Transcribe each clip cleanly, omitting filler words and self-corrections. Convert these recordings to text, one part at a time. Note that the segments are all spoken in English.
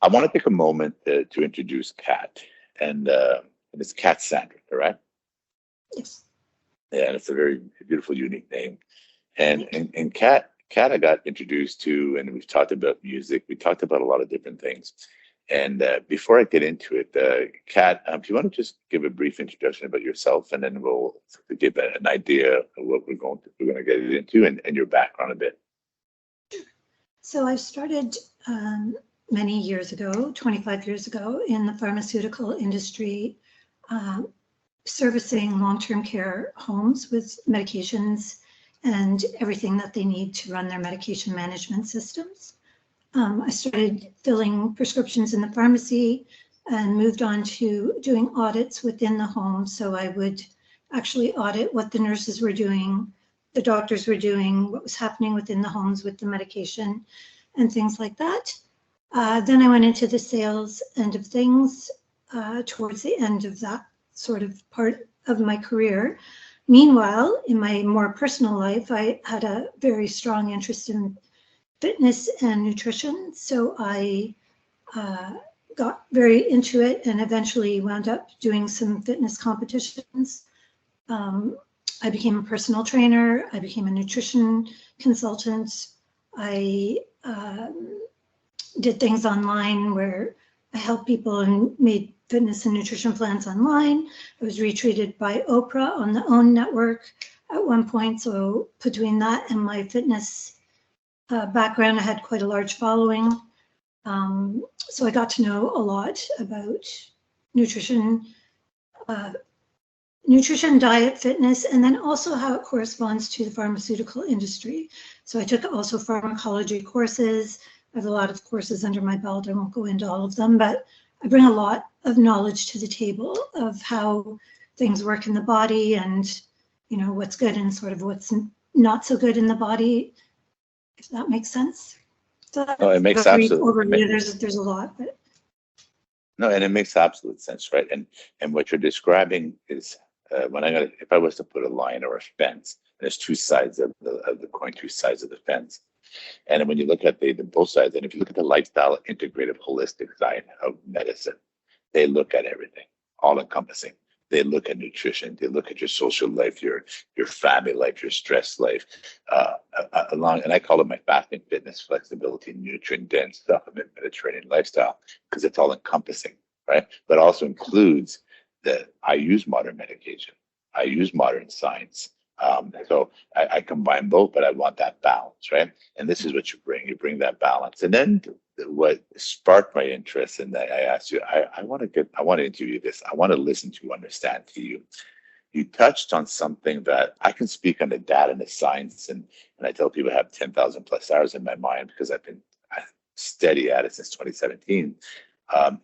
I want to take a moment to introduce Kat, and it's Kat Sandra, correct? Yes. Yeah, and it's a very beautiful, unique name. And Thank you. and and Kat, I got introduced to, and we've talked about music. We talked about a lot of different things. And before I get into it, Kat, if you want to just give a brief introduction about yourself, and then we'll give an idea of what we're going to get into, and your background a bit. So I started many years ago, 25 years ago, in the pharmaceutical industry, um, servicing long-term care homes with medications and everything that they need to run their medication management systems. I started filling prescriptions in the pharmacy and moved on to doing audits within the home. So I would actually audit what the nurses were doing, the doctors were doing, what was happening within the homes with the medication and things like that. Then I went into the sales end of things towards the end of that sort of part of my career. Meanwhile, in my more personal life, I had a very strong interest in fitness and nutrition. So I uh, got very into it and eventually wound up doing some fitness competitions. Um, I became a personal trainer. I became a nutrition consultant. I did things online where I helped people and made fitness and nutrition plans online. I was retweeted by Oprah on the OWN network at one point. So between that and my fitness background, I had quite a large following. So I got to know a lot about nutrition, uh, diet, fitness, and then also how it corresponds to the pharmaceutical industry. So I took also pharmacology courses. I have a lot of courses under my belt. I won't go into all of them, but I bring a lot of knowledge to the table of how things work in the body and, you know, what's good and sort of what's not so good in the body, if that makes sense. So No, it that's makes a brief absolute. overview. There's a lot, but No, and it makes absolute sense, right? And what you're describing is if I was to put a line or a fence, there's two sides of the coin, two sides of the fence. And when you look at the both sides, and if you look at the lifestyle integrative holistic side of medicine, they look at everything, all encompassing. They look at nutrition. They look at your social life, your family life, your stress life, along. And I call it my fasting, fitness, flexibility, nutrient dense, supplement, Mediterranean lifestyle because it's all encompassing, right? But also includes that I use modern medication, I use modern science. So I combine both, but I want that balance, right? And this is what you bring. You bring that balance, and then what sparked my interest in that I asked you, I want to interview this. I want to listen to understand to you. You touched on something that I can speak on the data and the science, and I tell people I have 10,000 plus hours in my mind because I've been steady at it since 2017.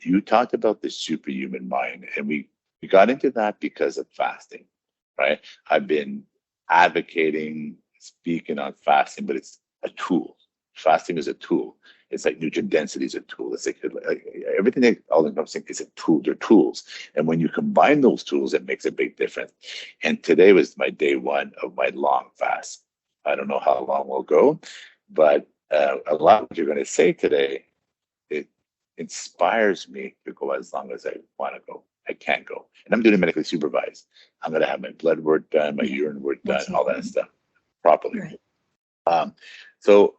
You talked about the superhuman mind, and we got into that because of fasting, right? I've been advocating, speaking on fasting, but it's a tool. Fasting is a tool. It's like nutrient density is a tool. It's like everything that all encompassing is a tool. They're tools. And when you combine those tools, it makes a big difference. And today was my day one of my long fast. I don't know how long we'll go, but a lot of what you're going to say today, it inspires me to go as long as I want to go. I can't go. And I'm doing it medically supervised. I'm going to have my blood work done, my yeah, urine work done, all that absolutely. stuff properly. Right. Um, so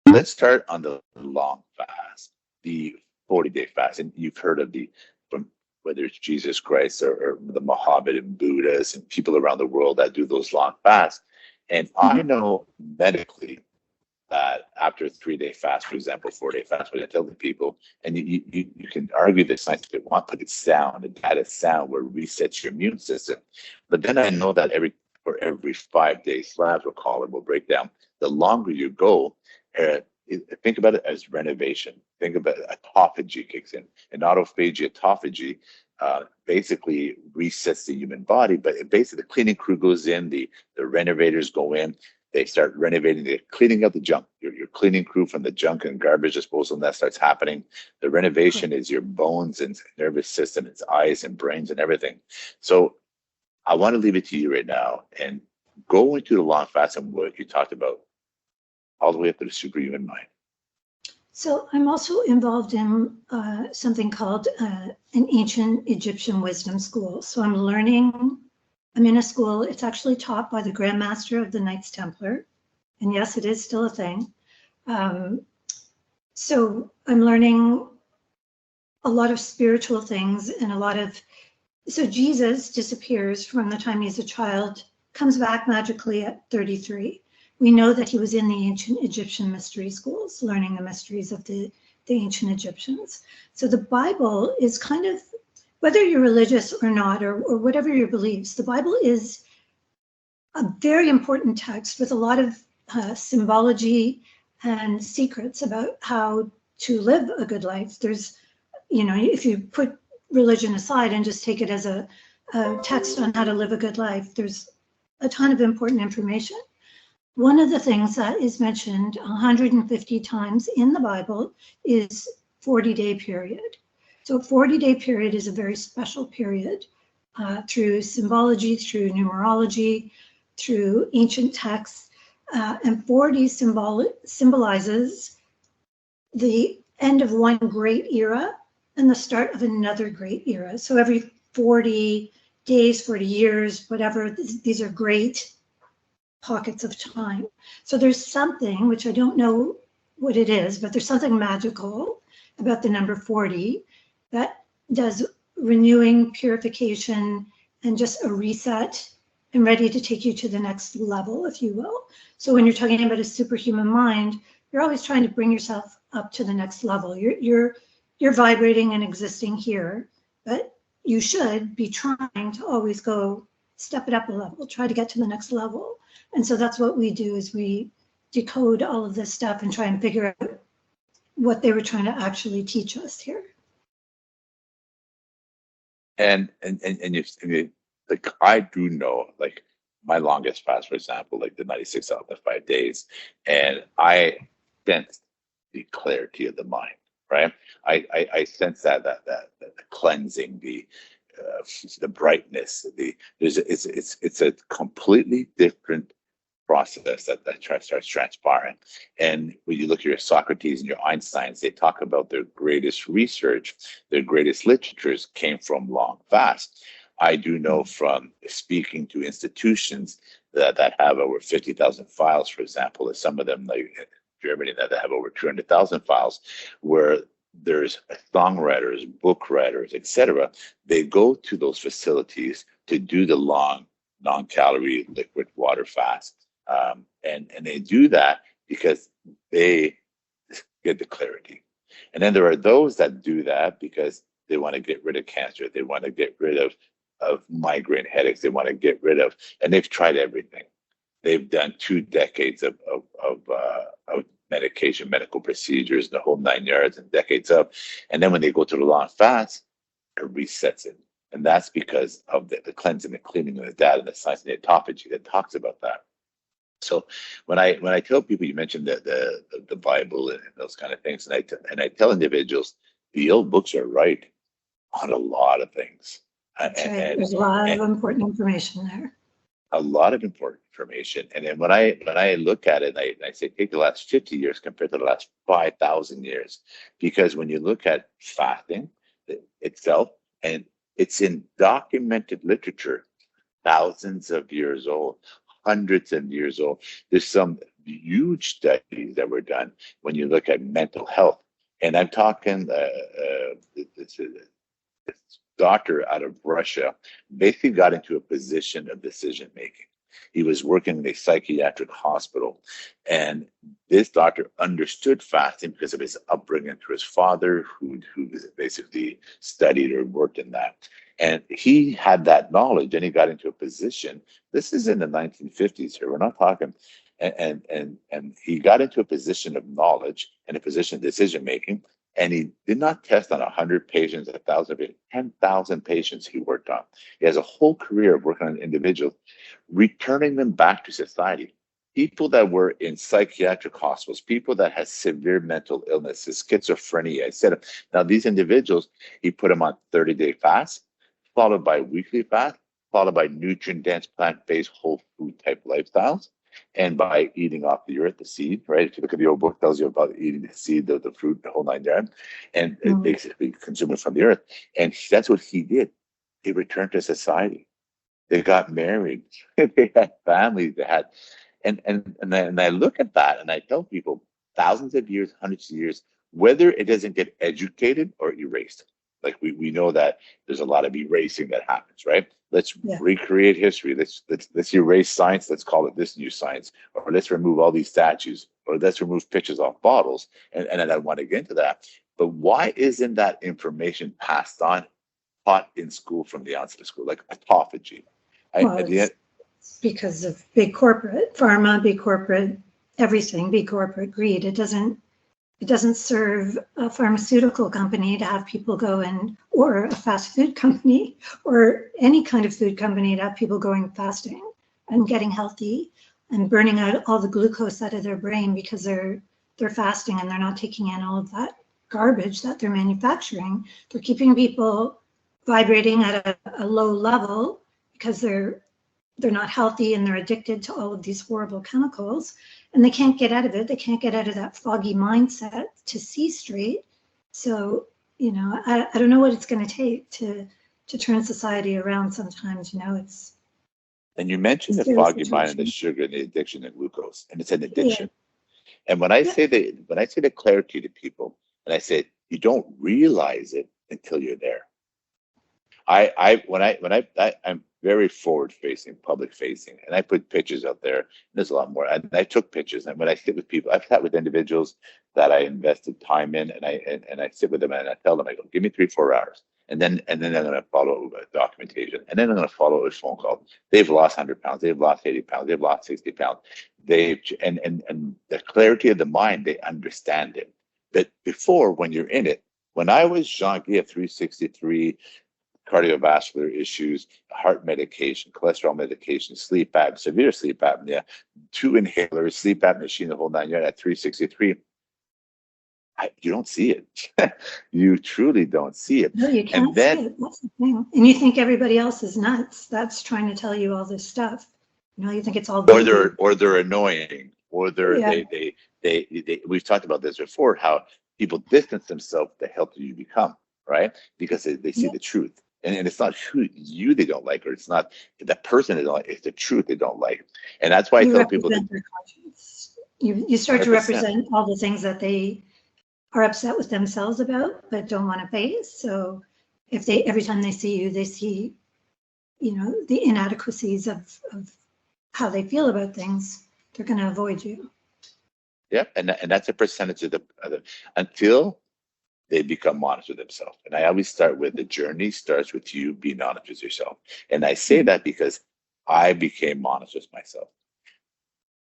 let's start on the long fast, the 40-day fast. And you've heard of from whether it's Jesus Christ or the Mohammedan Buddhas and people around the world that do those long fasts. And I Mhm. know medically that after a 3-day fast, for example, 4-day fast, what I tell the people, and you can argue the science if you want, but it's sound, the data is sound where it resets your immune system. But then I know that for every 5 days, slabs we'll call it, we'll break down. The longer you go, uh, think about it as renovation. Think about autophagy kicks in. And autophagy, autophagy basically resets the human body, but basically the cleaning crew goes in, the renovators go in, they start renovating, they're cleaning up the junk. Your cleaning crew from the junk and garbage disposal, and that starts happening. The renovation Correct. is your bones and nervous system, it's eyes and brains and everything. So I want to leave it to you right now and go into the long fast and what you talked about all the way up to the superhuman mind. So I'm also involved in something called an ancient Egyptian wisdom school. So I'm in a school, it's actually taught by the Grand Master of the Knights Templar. And yes, it is still a thing. Um, so I'm learning a lot of spiritual things and so Jesus disappears from the time he's a child, comes back magically at 33. We know that he was in the ancient Egyptian mystery schools, learning the mysteries of the ancient Egyptians. So the Bible is kind of, whether you're religious or not, or whatever your beliefs, the Bible is a very important text with a lot of symbology and secrets about how to live a good life. There's, if you put religion aside and just take it as a text on how to live a good life, there's a ton of important information. One of the things that is mentioned 150 times in the Bible is 40-day period. So 40-day period is a very special period through symbology, through numerology, through ancient texts. And 40 symbolizes the end of one great era and the start of another great era. So every 40 days, 40 years, whatever, these are great pockets of time. So there's something, which I don't know what it is, but there's something magical about the number 40 that does renewing, purification, and just a reset and ready to take you to the next level, if you will. So when you're talking about a superhuman mind, you're always trying to bring yourself up to the next level. You're vibrating and existing here, but you should be trying to always go step it up a level, try to get to the next level. And so that's what we do, is we decode all of this stuff and try and figure out what they were trying to actually teach us here. And you, like, I do know, like, my longest fast, for example, like the 96 out of the 5 days, and I sense the clarity of the mind, right? I sense that the cleansing, the brightness, it's a completely different process that starts transpiring. And when you look at your Socrates and your Einsteins, they talk about their greatest research, their greatest literatures came from long fast. I do know from speaking to institutions that have over 50,000 files, for example, and some of them, like Germany, that have over 200,000 files, where there's songwriters, book writers, etc. They go to those facilities to do the long, non-calorie liquid water fast. And they do that because they get the clarity. And then there are those that do that because they want to get rid of cancer. They want to get rid of migraine headaches. They want to get rid of, and they've tried everything. They've done 2 decades of medication, medical procedures, the whole 9 yards, and decades of. And then when they go to the long fast, it resets it. And that's because of the cleansing, the cleaning, and the data, and the science, and the autophagy that talks about that. So when I tell people, you mentioned the Bible and those kind of things, and I tell individuals, the old books are right on a lot of things. There's a lot of important information there. A lot of important information. And then when I look at it, I say take the last 50 years compared to the last 5,000 years, because when you look at fasting itself, and it's in documented literature, thousands of years old, hundreds of years old. There's some huge studies that were done when you look at mental health. And I'm talking this doctor out of Russia basically got into a position of decision making. He was working in a psychiatric hospital, and this doctor understood fasting because of his upbringing through his father, who basically studied or worked in that. And he had that knowledge, and he got into a position. This is in the 1950s here. We're not talking. And he got into a position of knowledge and a position of decision making. And he did not test on 100 patients, 1,000 patients, 10,000 patients he worked on. He has a whole career of working on individuals, returning them back to society. People that were in psychiatric hospitals, people that had severe mental illnesses, schizophrenia, etc. Now, these individuals, he put them on 30-day fast, followed by weekly fast, followed by nutrient-dense, plant-based, whole food type lifestyles. And by eating off the earth, the seed, right? If you look at the old book, tells you about eating the seed, the fruit, the whole nine yards, and it Mm. basically consume it from the earth. And that's what he did. He returned to society. They got married. They had families. They had, and I look at that and I tell people, thousands of years, hundreds of years, whether it doesn't get educated or erased. Like we know that there's a lot of erasing that happens, right? Let's Yeah. recreate history. Let's erase science. Let's call it this new science, or let's remove all these statues, or let's remove pictures off bottles. And I want to get into that. But why isn't that information passed on, taught in school from the onset of school, like autophagy? Well, At the end, it's because of big corporate pharma, big corporate everything, big corporate greed. It doesn't serve a pharmaceutical company to have people go in, or a fast food company, or any kind of food company to have people going fasting and getting healthy and burning out all the glucose out of their brain because they're fasting and they're not taking in all of that garbage that they're manufacturing. They're keeping people vibrating at a low level because they're not healthy and they're addicted to all of these horrible chemicals, and they can't get out of it. They can't get out of that foggy mindset to see straight. So, I don't know what it's going to take to turn society around sometimes. It's and you a mentioned the scary foggy mind and the situation. sugar and the addiction to glucose, and it's an Yeah. addiction. And when I Yeah. say the clarity to people, and I say you don't realize it until you're there. I'm very forward facing, public facing, and I put pictures out there. There's a lot more, and I took pictures. And when I sit with people, I've sat with individuals that I invested time in, and I sit with them and I tell them, I go, give me 3-4 hours, and then I'm going to follow documentation, and then I'm going to follow a phone call. They've lost 100 pounds, they've lost 80 pounds, they've lost 60 pounds. They've and the clarity of the mind, they understand it. But before, when you're in it, when I was Jean Guy at 363, cardiovascular issues, heart medication, cholesterol medication, sleep apnea, severe sleep apnea, 2 inhalers, sleep apnea machine, the whole nine yards at 363. You don't see it. You truly don't see it. No, you And can't see then, it. That's the thing. And you think everybody else is nuts. That's trying to tell you all this stuff. You think it's all voodoo. or they're annoying, or Yeah. we've talked about this before, how people distance themselves the healthier you become, right? Because they see Yeah. the truth. And it's not who you they don't like, or it's not the person they don't like, it's the truth they don't like. And that's why I You tell people that represent their conscience. You start to 100%. represent all the things that they are upset with themselves about, but don't want to face. So if every time they see you, they see, the inadequacies of how they feel about things, they're going to avoid you. Yep. And that's a percentage of the until they become honest with themselves. And I always start with the journey starts with you being honest with yourself. And I say that because I became honest with myself.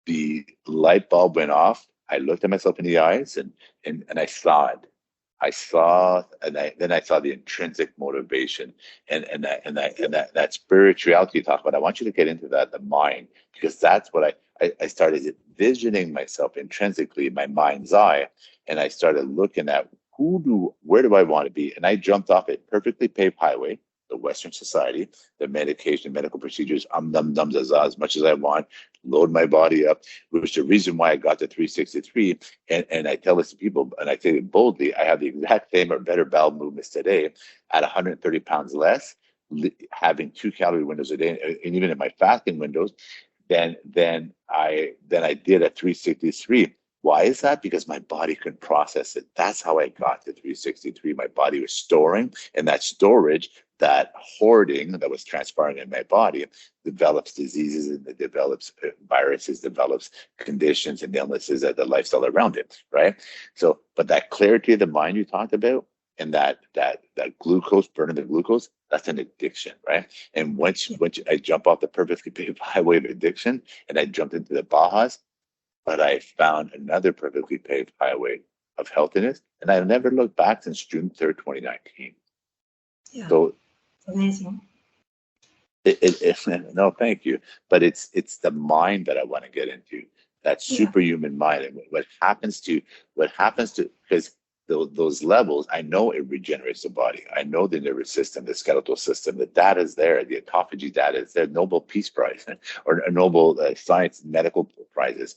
The light bulb went off. I looked at myself in the eyes, and I saw it. I saw, then I saw the intrinsic motivation, and that spirituality you talk about. I want you to get into that, the mind, because that's what I started visioning myself intrinsically in my mind's eye, and I started looking at where do I want to be, and I jumped off a perfectly paved highway, the Western society, the medication, medical procedures, dum dum zaza, as much as I want, load my body up, which is the reason why I got to 363. And I tell this to people, and I say it boldly, I have the exact same or better bowel movements today at 130 pounds less, having 2 calorie windows a day, and even in my fasting windows, than I did at 363. Why is that? Because my body could process it. That's how I got to 363. My body was storing, and that storage, that hoarding that was transpiring in my body, develops diseases, and it develops viruses, develops conditions and illnesses that the lifestyle around it, right? So, but that clarity of the mind you talked about, and that glucose, burning the glucose, that's an addiction, right? And once I jump off the perfectly paved highway of addiction, and I jumped into the Bajas, but I found another perfectly paved highway of healthiness, and I've never looked back since June 3rd, 2019. Yeah, So amazing. no, thank you. But it's the mind that I want to get into, that Yeah. superhuman mind, and what happens to because those levels, I know it regenerates the body. I know the nervous system, the skeletal system, the data is there, the autophagy data is there, Nobel Peace Prize or a Nobel Science Medical Prizes.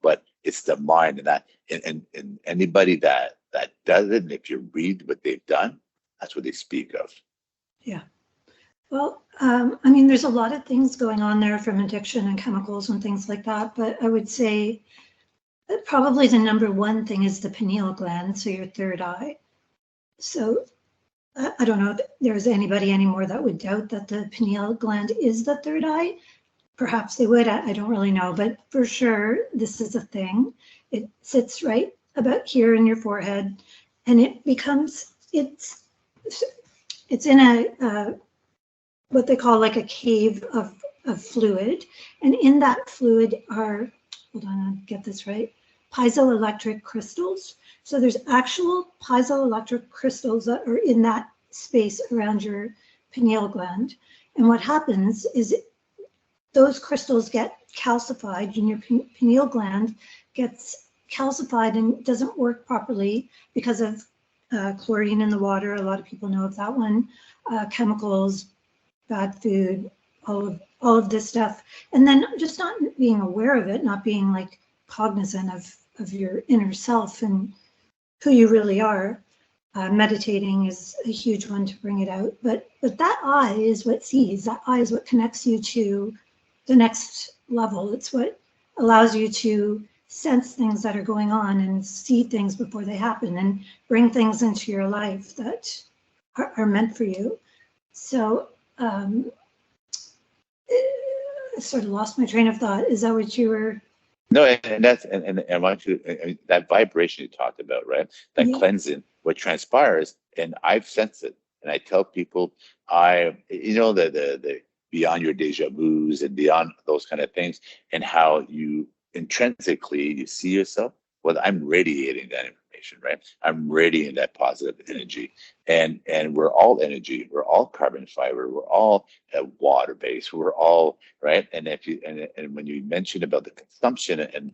But it's the mind, and that, and anybody that does it, and if you read what they've done, that's what they speak of. Yeah. Well, I mean, there's a lot of things going on there from addiction and chemicals and things like that, but I would say that probably the number one thing is the pineal gland, so your third eye. So I don't know if there's anybody anymore that would doubt that the pineal gland is the third eye. Perhaps they would, I don't really know, but for sure, this is a thing. It sits right about here in your forehead, and it becomes, it's in a, what they call like a cave of fluid. And in that fluid are, hold on, I'll get this right, piezoelectric crystals. So there's actual piezoelectric crystals that are in that space around your pineal gland. And what happens is those crystals get calcified, and your pineal gland gets calcified and doesn't work properly because of chlorine in the water. A lot of people know of that one. Chemicals, bad food, all of this stuff. And then just not being aware of it, not being like cognizant of your inner self and who you really are. Meditating is a huge one to bring it out. But that eye is what sees. That eye is what connects you to the next level. It's what allows you to sense things that are going on and see things before they happen and bring things into your life that are meant for you. So I sort of lost my train of thought. Is that what you were? No, and that's and I want you, that vibration you talked about, right? That cleansing, what transpires, and I've sensed it, and I tell people, the beyond your deja vus and beyond those kind of things, and how you intrinsically you see yourself. Well, I'm radiating that information, right? I'm radiating that positive energy, and we're all energy. We're all carbon fiber. We're all water based. We're all right. And if you and when you mentioned about the consumption, and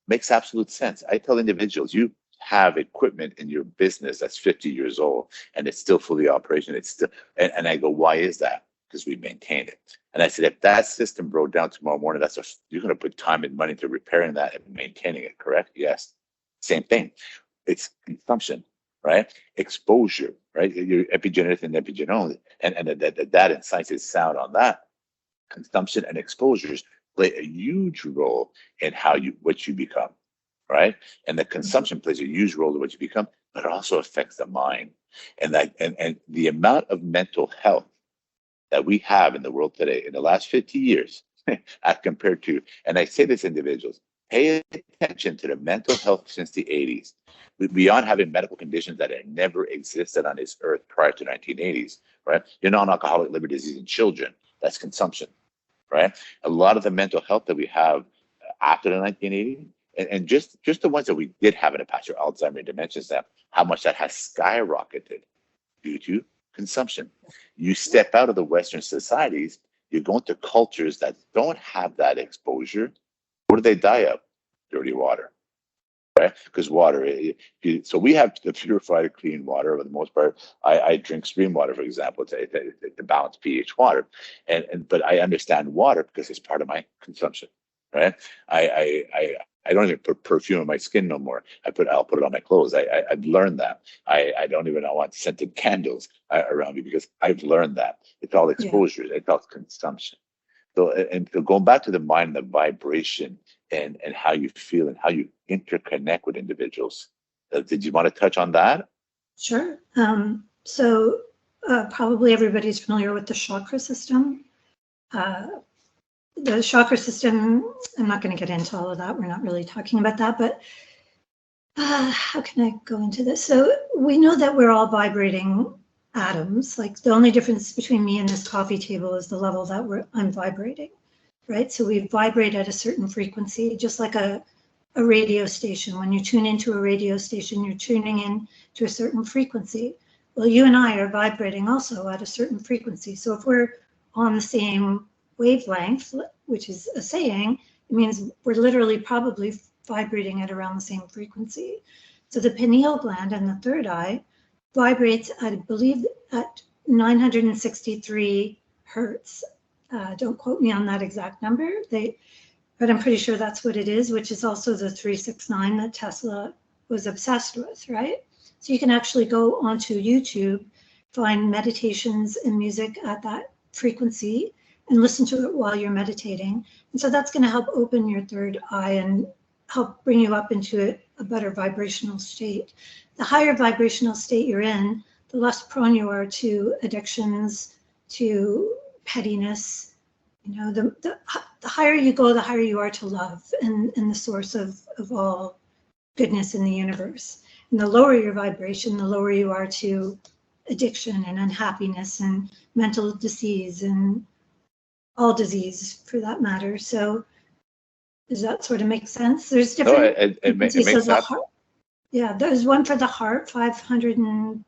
makes absolute sense. I tell individuals, you have equipment in your business that's 50 years old and it's still fully operational. It's still, and I go, why is that? Because we maintain it. And I said, if that system broke down tomorrow morning, you're going to put time and money to repairing that and maintaining it, correct? Yes. Same thing. It's consumption, right? Exposure, right? Your epigenetic and epigenome, and the data and science is sound on that. Consumption and exposures play a huge role in what you become, right? And the consumption plays a huge role in what you become, but it also affects the mind. And the amount of mental health that we have in the world today in the last 50 years, as compared to, and I say this to individuals, pay attention to the mental health since the 80s. Beyond having medical conditions that had never existed on this earth prior to 1980s, right? You're non-alcoholic liver disease in children, that's consumption, right? A lot of the mental health that we have after the 1980s, and just the ones that we did have in the past, your Alzheimer's, dementia stuff, how much that has skyrocketed due to consumption. You step out of the Western societies, you go into cultures that don't have that exposure. What do they die of? Dirty water, right? Because water, so we have the purified, clean water for the most part. I drink stream water, for example, to balance pH water, but I understand water because it's part of my consumption, right? I don't even put perfume on my skin no more. I'll put it on my clothes. I've learned that. I don't even want scented candles around me because I've learned that. It's all exposure. Yeah. It's all consumption. So going back to the mind, the vibration, and how you feel and how you interconnect with individuals. Did you want to touch on that? Sure. So probably everybody's familiar with the chakra system. The chakra system, I'm not going to get into all of that. We're not really talking about that, but how can I go into this? So we know that we're all vibrating atoms. Like the only difference between me and this coffee table is the level that I'm vibrating, right? So we vibrate at a certain frequency, just like a radio station. When you tune into a radio station, you're tuning in to a certain frequency. Well, you and I are vibrating also at a certain frequency. So if we're on the same wavelength, which is a saying, it means we're literally probably vibrating at around the same frequency. So the pineal gland and the third eye vibrates, I believe, at 963 hertz. Don't quote me on that exact number. But I'm pretty sure that's what it is, which is also the 369 that Tesla was obsessed with, right? So you can actually go onto YouTube, find meditations and music at that frequency and listen to it while you're meditating. And so that's going to help open your third eye and help bring you up into a better vibrational state. The higher vibrational state you're in, the less prone you are to addictions, to pettiness. You know, the higher you go, the higher you are to love and the source of all goodness in the universe. And the lower your vibration, the lower you are to addiction and unhappiness and mental disease and all disease for that matter. So does that sort of make sense? There's different. No, it makes sense. Yeah, there's one for the heart, 500 and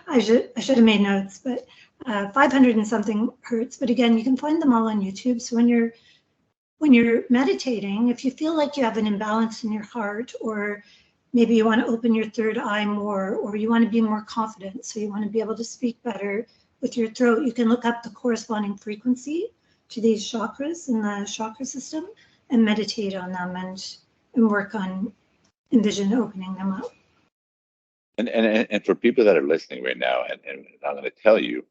I should have made notes, but 500 and something hertz. But again, you can find them all on YouTube. So when you're meditating, if you feel like you have an imbalance in your heart, or maybe you want to open your third eye more, or you want to be more confident, so you want to be able to speak better with your throat, you can look up the corresponding frequency to these chakras in the chakra system and meditate on them and work on envision opening them up. And for people that are listening right now, and I'm going to tell you,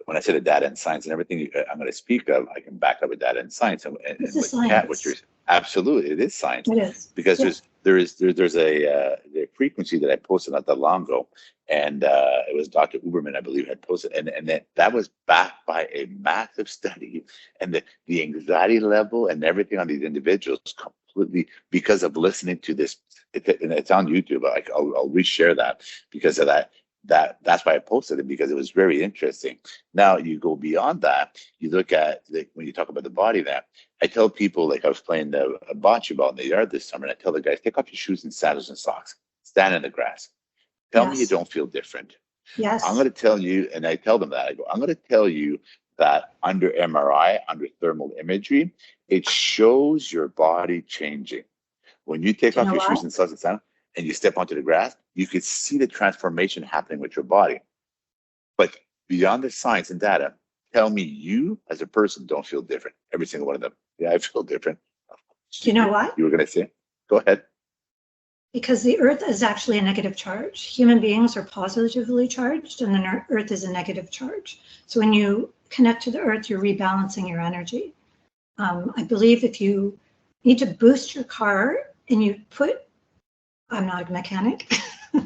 when I say the data and science and everything I'm going to speak of, I can back up with data and science. And this is science. What you're absolutely, it is science. It is, because there's a frequency that I posted not that long ago, and it was Dr. Uberman, I believe, had posted, and that was backed by a massive study, and the anxiety level and everything on these individuals completely because of listening to this. And it's on YouTube. I'll reshare that because of that. That's why I posted it, because it was very interesting. Now you go beyond that. You look at when you talk about the body. That I tell people, like I was playing a bocce ball in the yard this summer, and I tell the guys, take off your shoes and sandals and socks, stand in the grass. Tell me you don't feel different. Yes. I'm going to tell you, and I tell them that I go, I'm going to tell you that under MRI, under thermal imagery, it shows your body changing. When you take off your shoes and socks and sandals, and you step onto the grass, you could see the transformation happening with your body. But beyond the science and data, tell me you as a person don't feel different. Every single one of them. Yeah, I feel different. Do you know why? You were going to say? Go ahead. Because the earth is actually a negative charge. Human beings are positively charged, and the earth is a negative charge. So when you connect to the earth, you're rebalancing your energy. I believe if you need to boost your car and you put, I'm not a mechanic,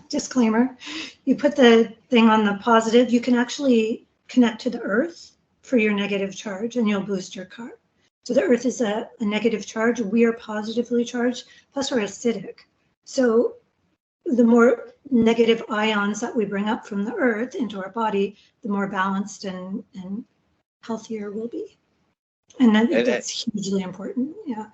disclaimer, you put the thing on the positive, you can actually connect to the earth for your negative charge and you'll boost your car. So the earth is a negative charge. We are positively charged, plus we're acidic. So the more negative ions that we bring up from the earth into our body, the more balanced and healthier we'll be. And that's hugely important. Yeah.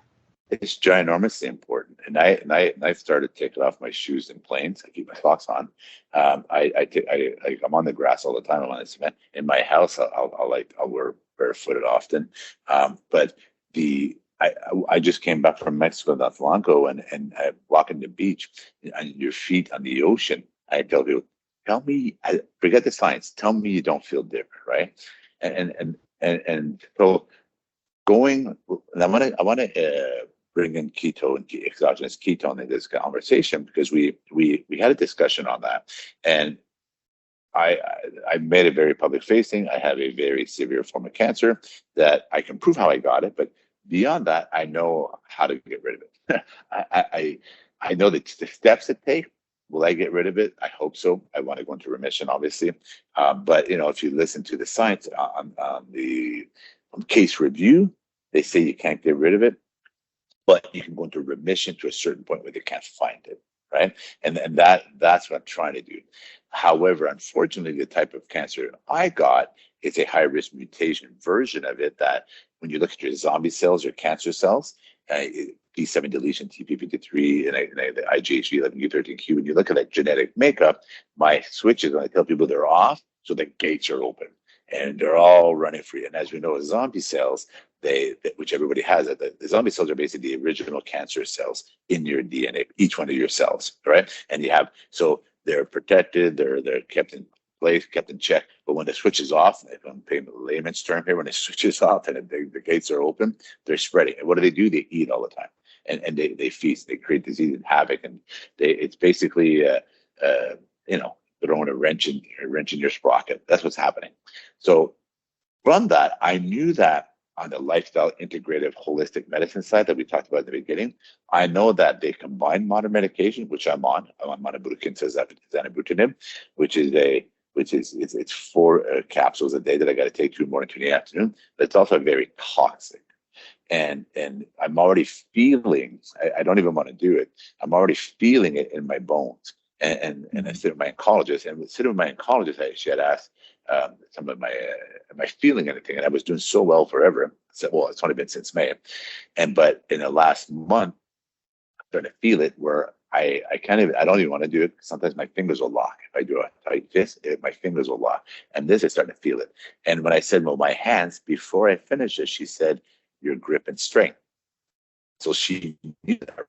It's ginormously important. And I've started taking off my shoes in planes. I keep my socks on. I'm on the grass all the time. I'm on the cement. In my house, I'll wear barefooted often. But I just came back from Mexico not long ago, and I walk on the beach, and your feet on the ocean. I tell people, forget the science. Tell me you don't feel different, right? And so going, and I want to bring in ketone, exogenous ketone in this conversation, because we had a discussion on that, and I made it very public facing. I have a very severe form of cancer that I can prove how I got it, but beyond that, I know how to get rid of it. I know the steps it takes. Will I get rid of it? I hope so. I want to go into remission, obviously. But if you listen to the science on case review, they say you can't get rid of it, but you can go into remission to a certain point where they can't find it, right? And that's what I'm trying to do. However, unfortunately, the type of cancer I got is a high-risk mutation version of it that when you look at your zombie cells, your cancer cells, P7 deletion, TP53, and the IGHV11Q13Q, when you look at that genetic makeup, my switches, when I tell people they're off, so the gates are open and they're all running free. And as we know, zombie cells, which everybody has. The zombie cells are basically the original cancer cells in your DNA, each one of your cells, right? And so they're protected, they're kept in place, kept in check. But when it switches off, if I'm paying the layman's term here, when it switches off and the gates are open, they're spreading. And what do? They eat all the time. And they feast, they create disease and havoc. And it's basically, throwing a wrench in your sprocket. That's what's happening. So from that, I knew that on the lifestyle integrative holistic medicine side that we talked about at the beginning, I know that they combine modern medication, which I'm on. I'm on monabrutinib, zanubrutinib, which is it's 4 capsules a day that I got to take 2 morning, 2 in the afternoon. But it's also very toxic. And I'm already feeling, I don't even want to do it. I'm already feeling it in my bones. And I sit with my oncologist, and sitting with my oncologist, she had asked some of my, am I feeling anything? And I was doing so well forever. I said, well, it's only been since May. But in the last month, I'm starting to feel it where I don't even want to do it. Sometimes my fingers will lock. If I do it like this, my fingers will lock. And this, I starting to feel it. And when I said, well, my hands, before I finished it, she said, your grip and strength. So she knew that.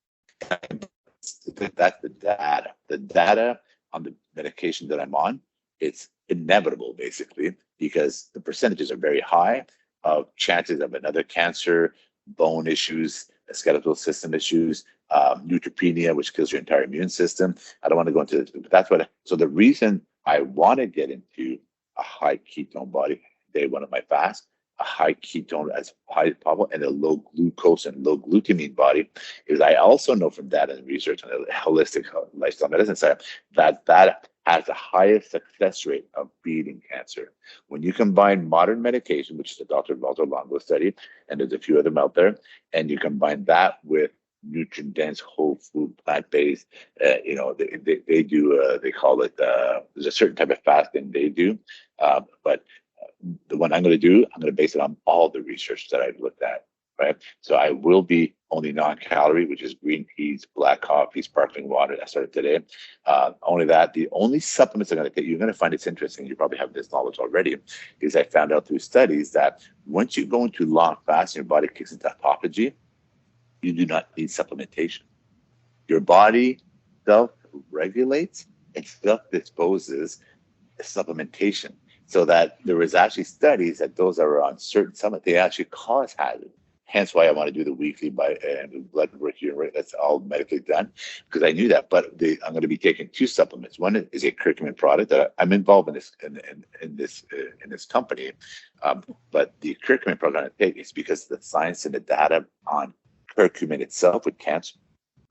That's the data. The data on the medication that I'm on, it's inevitable, basically, because the percentages are very high of chances of another cancer, bone issues, skeletal system issues, neutropenia, which kills your entire immune system. I don't want to go into this, but that's so the reason I want to get into a high ketone body, day one of my fast, a high ketone as high as possible, and a low glucose and low glutamine body, is I also know from data and research on the holistic lifestyle medicine side that has the highest success rate of beating cancer. When you combine modern medication, which is the Dr. Walter Longo study, and there's a few of them out there, and you combine that with nutrient-dense, whole food, plant-based, they do, they call it, there's a certain type of fasting they do, but the one I'm going to do, I'm going to base it on all the research that I've looked at, right? So I will be only non-calorie, which is green teas, black coffee, sparkling water. I started today. Only that. The only supplements I'm going to take, you're going to find it's interesting, you probably have this knowledge already, is I found out through studies that once you go into long fast and your body kicks into autophagy, you do not need supplementation. Your body self-regulates and self-disposes supplementation. So that there was actually studies that those that are on certain supplements, they actually cause hazard. Hence why I want to do the weekly blood work urine. That's all medically done because I knew that. But I'm going to be taking 2 supplements. One is a curcumin product that I'm involved in this company. But the curcumin product I take is because the science and the data on curcumin itself with cancer,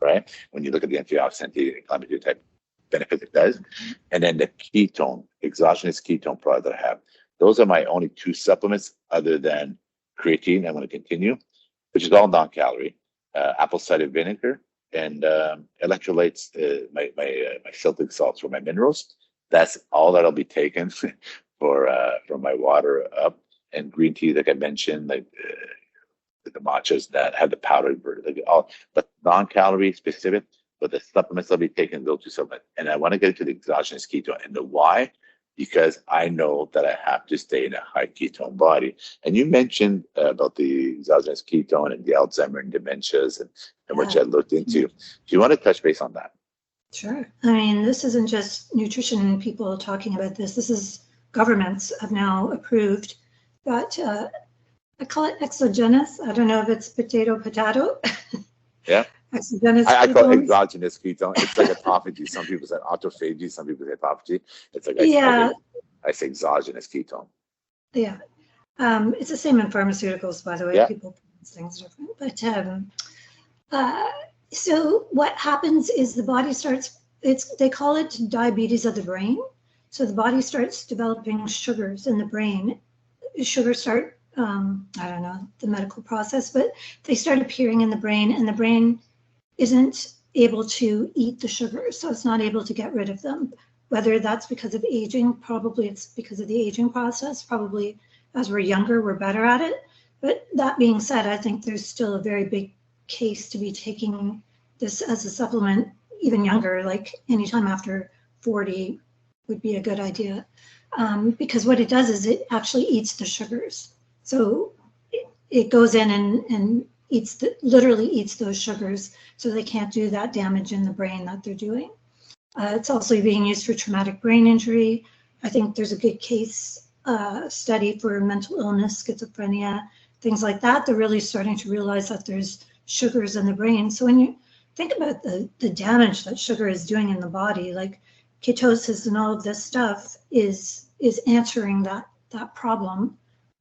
right? When you look at the antioxidant, anti-inflammatory type benefit it does, and then the ketone, exogenous ketone product that I have. Those are my only 2 supplements other than creatine. I'm going to continue, which is all non-calorie, apple cider vinegar, and electrolytes, my Celtic salts for my minerals. That's all that I'll be taking for my water up, and green tea, like I mentioned, like the matchas that have the powdered, but non-calorie specific. But the supplements I'll be taking, those 2 supplements. And I want to get into the exogenous ketone. And the why? Because I know that I have to stay in a high ketone body. And you mentioned about the exogenous ketone and the Alzheimer and dementias and what you had looked into. Do you want to touch base on that? Sure. I mean, this isn't just nutrition people talking about this. This is governments have now approved. But I call it exogenous. I don't know if it's potato. Yeah. Exogenous I call it exogenous ketone. It's like autophagy. Some people say autophagy. Some people say autophagy. It's like I say exogenous ketone. Yeah, it's the same in pharmaceuticals, by the way. Yeah. People pronounce things different. But so what happens is the body starts. They call it diabetes of the brain. So the body starts developing sugars in the brain. Sugars start. I don't know the medical process, but they start appearing in the brain, and the brain isn't able to eat the sugars, so it's not able to get rid of them. Whether that's because of aging, probably it's because of the aging process. Probably as we're younger, we're better at it. But that being said, I think there's still a very big case to be taking this as a supplement even younger, like anytime after 40 would be a good idea. Because what it does is it actually eats the sugars. So it goes in and literally eats those sugars, so they can't do that damage in the brain that they're doing. It's also being used for traumatic brain injury. I think there's a good case study for mental illness, schizophrenia, things like that. They're really starting to realize that there's sugars in the brain. So when you think about the damage that sugar is doing in the body, like ketosis and all of this stuff is answering that problem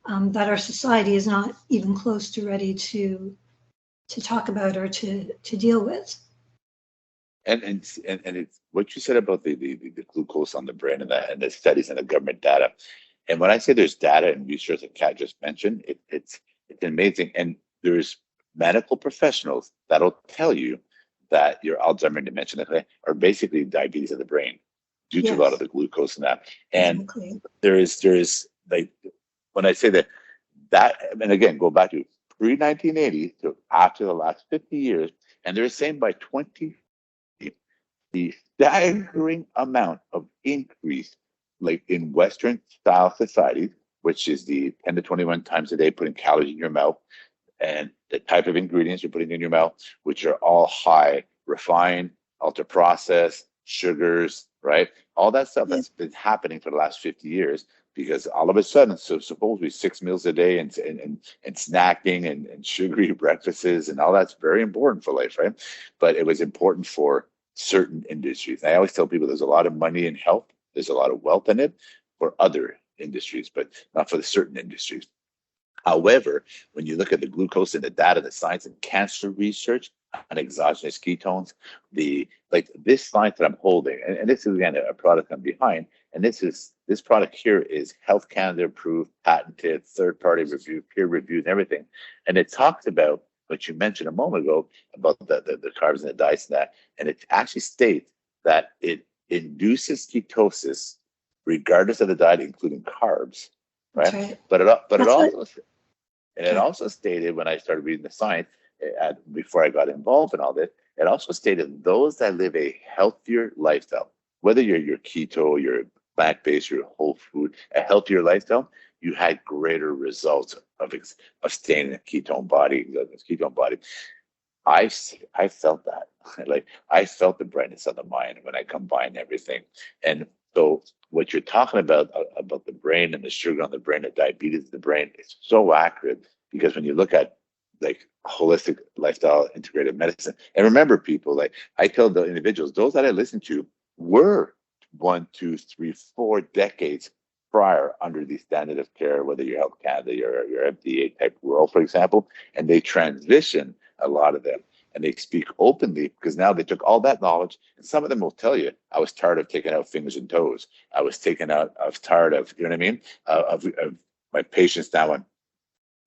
that our society is not even close to ready to talk about or to deal with. And it's what you said about the glucose on the brain and the studies and the government data. And when I say there's data and research that Kat just mentioned, it's amazing. And there's medical professionals that'll tell you that your Alzheimer's and dementia are basically diabetes of the brain due to a lot of the glucose in that. And exactly. there is like, when I say that, and again, go back to pre-1980 to after the last 50 years, and they're saying by 20, the staggering amount of increase, like in Western style societies, which is the 10 to 21 times a day putting calories in your mouth, and the type of ingredients you're putting in your mouth, which are all high, refined, ultra processed, sugars, right? All that stuff that's been happening for the last 50 years, because all of a sudden, so supposedly 6 meals a day and snacking and sugary breakfasts and all that's very important for life, right? But it was important for certain industries. And I always tell people there's a lot of money in health, there's a lot of wealth in it for other industries, but not for the certain industries. However, when you look at the glucose and the data, the science and cancer research on exogenous ketones, like this science that I'm holding, and this is again a product I'm behind, and this product here is Health Canada approved, patented, third-party review, peer reviewed, and everything. And it talks about what you mentioned a moment ago about the carbs and the diets and that, and it actually states that it induces ketosis regardless of the diet, including carbs, right? Right. But it also stated when I started reading the science before I got involved in all this, it also stated those that live a healthier lifestyle, whether you're keto, you're plant-based, you're whole food, a healthier lifestyle, you had greater results of staying in a ketone body. I felt that. Like I felt the brightness of the mind when I combined everything. And so what you're talking about the brain and the sugar on the brain, the diabetes in the brain, is so accurate, because when you look at like holistic lifestyle integrated medicine, and remember people, like I tell the individuals, those that I listen to were 1, 2, 3, 4 decades prior under the standard of care, whether you're Health Canada, your FDA type world, for example, and they transition a lot of them. And they speak openly because now they took all that knowledge, and some of them will tell you, I was tired of taking out fingers and toes. I was tired of, you know what I mean? Of my patients now on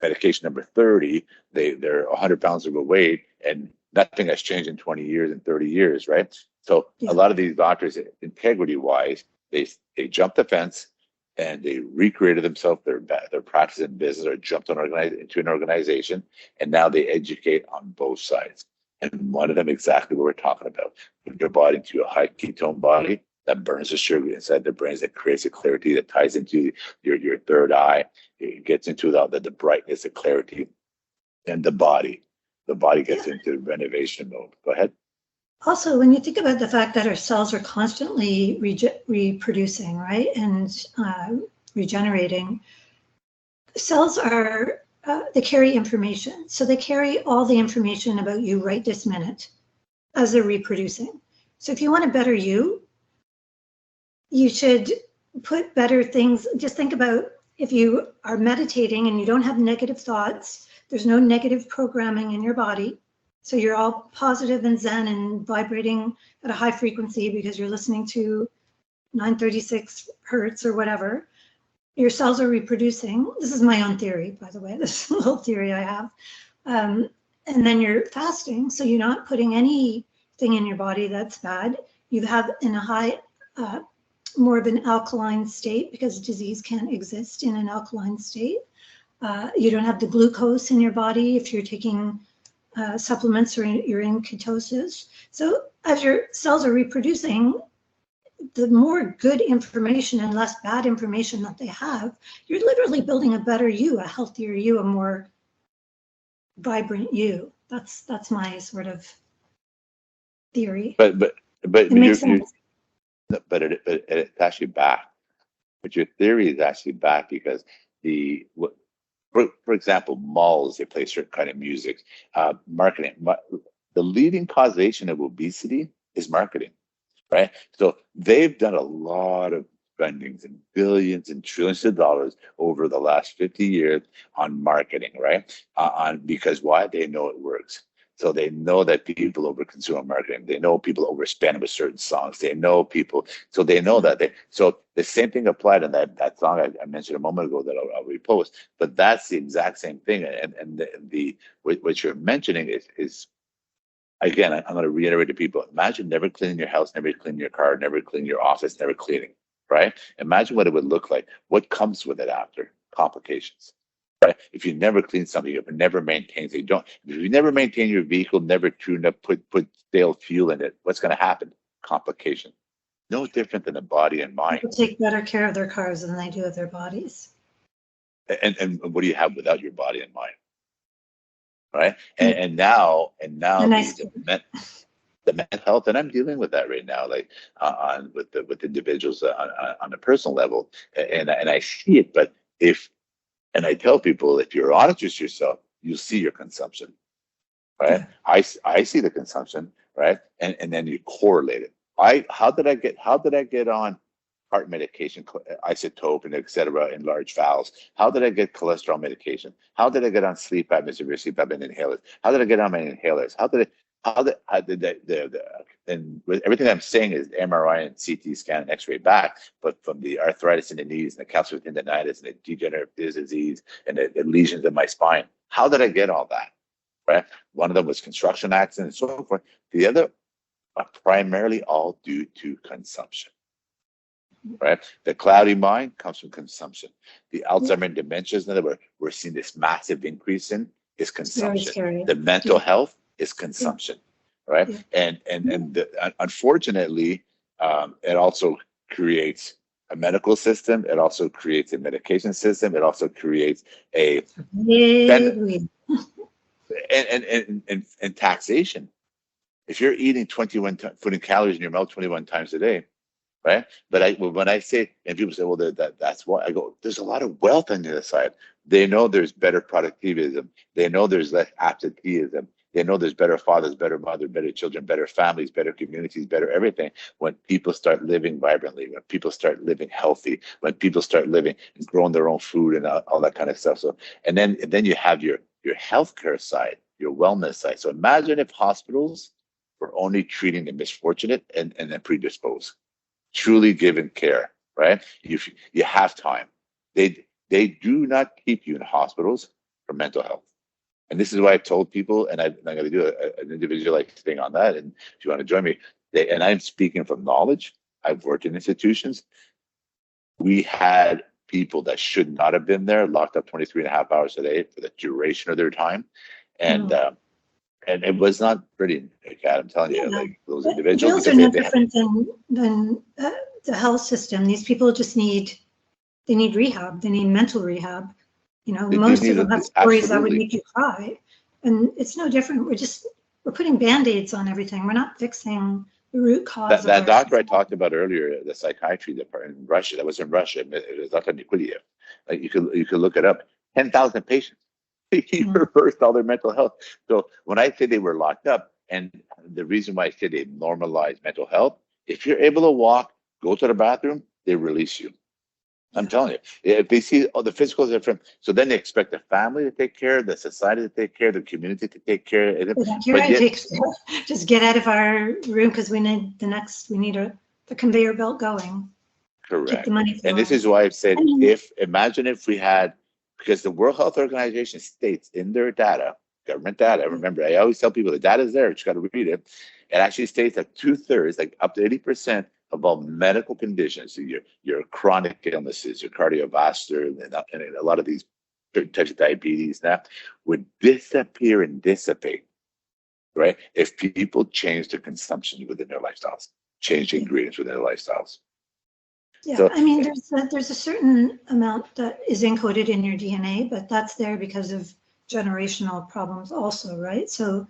medication number 30, they're 100 pounds overweight, and nothing has changed in 20 years and 30 years, right? So a lot of these doctors, integrity-wise, they jumped the fence and they recreated themselves, their practice in business, or jumped into an organization, and now they educate on both sides. And one of them, exactly what we're talking about, put your body into a high ketone body that burns the sugar inside the brains, that creates a clarity that ties into your third eye. It gets into the brightness, the clarity, and the body. The body gets into renovation mode. Go ahead. Also, when you think about the fact that our cells are constantly reproducing, right, and regenerating, cells are, they carry information. So they carry all the information about you right this minute as they're reproducing. So if you want a better you should put better things. Just think about if you are meditating and you don't have negative thoughts, there's no negative programming in your body. So you're all positive and zen and vibrating at a high frequency because you're listening to 936 hertz or whatever. Your cells are reproducing. This is my own theory, by the way. This is a little theory I have. And then you're fasting, so you're not putting anything in your body that's bad. You have in a high, more of an alkaline state, because disease can't exist in an alkaline state. You don't have the glucose in your body if you're taking supplements or you're in ketosis. So as your cells are reproducing, the more good information and less bad information that they have, you're literally building a better you, a healthier you, a more vibrant you. That's my sort of theory. But It makes you're sense. it's actually back. But your theory is actually back because for example, malls, they play certain kind of music. Marketing. The leading causation of obesity is marketing, right? So they've done a lot of spendings and billions and trillions of dollars over the last 50 years on marketing, right? Because why? They know it works. So they know that people overconsume on marketing. They know people overspend with certain songs. They know people. So they know that. So the same thing applied in that song I mentioned a moment ago that I'll repost. But that's the exact same thing. And what you're mentioning is again, I'm going to reiterate to people, imagine never cleaning your house, never cleaning your car, never cleaning your office, never cleaning, right? Imagine what it would look like. What comes with it after? Complications, right? If you never clean something, you never maintain it. If you never maintain your vehicle, never tune up, put stale fuel in it, what's going to happen? Complication. No different than the body and mind. People take better care of their cars than they do of their bodies. And what do you have without your body and mind? Right? Mm. And now Nice. the mental health, and I'm dealing with that right now, like on with individuals on a personal level, and I see it. But and I tell people, if you're honest with yourself, you'll see your consumption, right? Yeah. I see the consumption, right, and then you correlate it. How did I get on heart medication, isotope, and et cetera, in large vials? How did I get cholesterol medication? How did I get on sleep apnea, severe sleep apnea inhalers? How did I get on my inhalers? How did and with everything I'm saying is MRI and CT scan and X-ray back, but from the arthritis in the knees and the calcium tendonitis and the degenerative disc disease and the lesions in my spine. How did I get all that? Right? One of them was construction accidents and so forth. The other are primarily all due to consumption. Right? The cloudy mind comes from consumption. The Alzheimer and dementias that we're seeing this massive increase in is consumption. The mental health is consumption, right? Yeah. Unfortunately, it also creates a medical system. It also creates a medication system. It also creates a and taxation. If you're eating 21 food and calories in your mouth 21 times a day, right? But when I say, and people say, well, that's why, I go, there's a lot of wealth on the other side. They know there's better productivism. They know there's less absenteeism. They know there's better fathers, better mothers, better children, better families, better communities, better everything. When people start living vibrantly, when people start living healthy, when people start living and growing their own food and all that kind of stuff. So, and then you have your healthcare side, your wellness side. So imagine if hospitals were only treating the misfortunate and the predisposed, truly given care, right? You have time. They do not keep you in hospitals for mental health. And this is why I've told people, and I'm going to do an individualized thing on that. And if you want to join me, and I'm speaking from knowledge, I've worked in institutions. We had people that should not have been there locked up 23 and a half hours a day for the duration of their time. And it was not pretty, Kat, I'm telling you, like those individuals. Jails are no different than the health system. These people just need rehab. They need mental rehab. Most of them have stories that would make you cry, and it's no different. We're putting Band-Aids on everything. We're not fixing the root cause. That doctor I talked about earlier, the psychiatry department in Russia, that was in Russia. It was Dr. Nikuliev. Like you could look it up. 10,000 patients. He reversed all their mental health. So when I say they were locked up, and the reason why I say they normalized mental health, if you're able to walk, go to the bathroom, they release you. I'm telling you, if they see the physical is different, so then they expect the family to take care, the society to take care, the community to take care. Just get out of our room because we need the conveyor belt going. Correct. Keep the money flowing. And this is why I've said, imagine if we had, because the World Health Organization states in their data, government data, remember, I always tell people the data is there, you got to read it. It actually states that 2/3, like up to 80% of all medical conditions, so your chronic illnesses, your cardiovascular, and a lot of these types of diabetes now, would disappear and dissipate, right? If people change their consumption within their lifestyles, change the ingredients within their lifestyles. Yeah, so, I mean, there's a certain amount that is encoded in your DNA, but that's there because of generational problems also, right? So